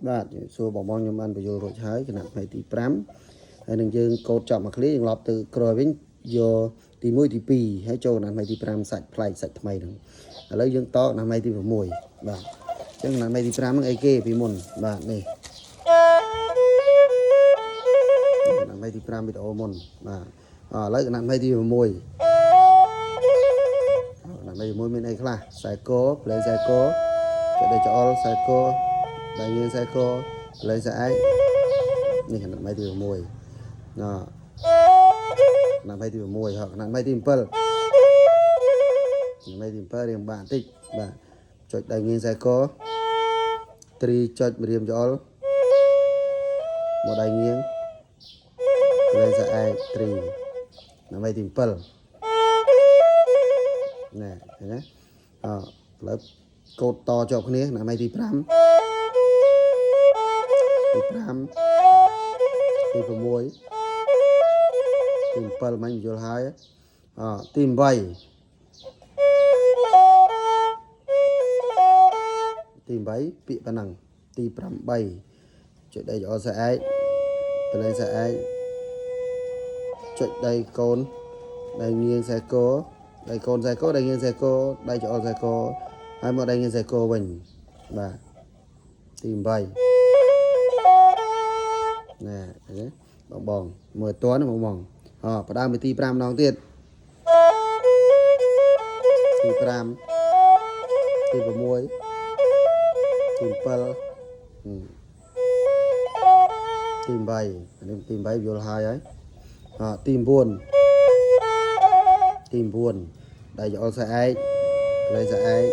បាទសួរបងខ្ញុំបានបញ្យល់រួចហើយគណៈផ្នែកទី5ហើយនឹងយើងកូដចប់មួយឃ្លាយើងឡប់ទៅក្រោយវិញយកទី1ទី2ហើយចូលគណៈផ្នែកទី5សាច់ផ្លែកសាច់ថ្មីហ្នឹងឥឡូវយើងតគណៈផ្នែកទី6បាទអញ្ចឹងគណៈផ្នែកទី5ហ្នឹងអីគេពីមុនបាទនេះគណៈផ្នែកទី5វីដេអូមុនបាទឥឡូវគណៈផ្នែកទី6គណៈផ្នែកទី6មានអីខ្លះខ្សែកផ្លែខ្សែកចដេចអល់ខ្សែកដៃយើងខ្សែកផ្លែខ្សែឯកនេះគណៈផ្នែកទី6គណៈផ្នែកទី6ហើយគណៈផ្នែកទី7គណៈផ្នែកទី7រៀងបាក់បន្តិចបាទចុចដៃងៀងខ្សែកត្រីចុចម្រាមចអល់មកដៃងៀងផ្លែខ្សែឯកត្រីគណៈផ្នែកទី7ណែឃើញទេឥឡូវកូដតជាប់គ្នាគណៈផ្នែកទី5ទី6ទី7មិនយល់ហើយទី8ទី8ពាក្យប៉ុណ្ណឹងទី8ចុចដៃចអល់ខ្សែឯកផ្លែខ្សែឯកចុចដៃកូនដៃងៀងខ្សែកដៃកូនខ្សែកដៃងៀងខ្សែកដៃចអល់ខ្សែកហើយមកដៃងៀងខ្សែកវិញបាទទី8ណែឃើញទេបងមើលតន់បងផ្ដើមពីទី5ម្ដងទៀតទី5ទី6ទី7ទី8នេះទី8យល់ហើយទី9ដៃចអល់ខ្សែឯកផ្លែខ្សែឯក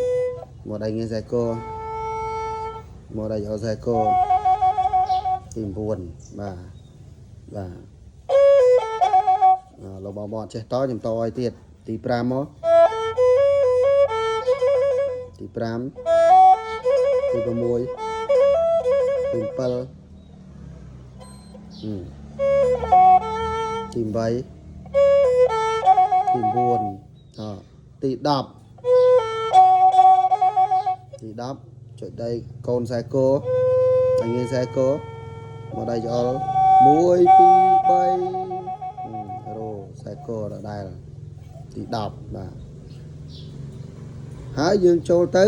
មកដៃងៀងខ្សែកមកដៃចអល់ខ្សែកទី9បាទលោកបងអត់ចេះតខ្ញុំតឲ្យទៀតទី5មកទី5ទី6ទី7ទី8ទី9ទី10ចុចដៃកូនខ្សែកដៃងៀងខ្សែកមកដៃចអល់1 2 3រោខ្សែកដដែលទី10បាទហើយយើងចូលទៅ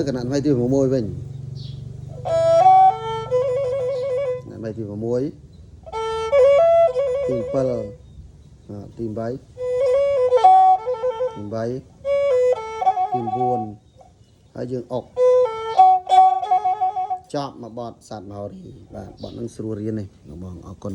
គណៈផ្នែកទី6វិញគណៈផ្នែកទី6ទី7ទី8ទី9ហើយយើងអុកចប់មកបត់សัตว์មហោរីបាទបត់នឹងស្រួលរៀននេះបងអរគុណ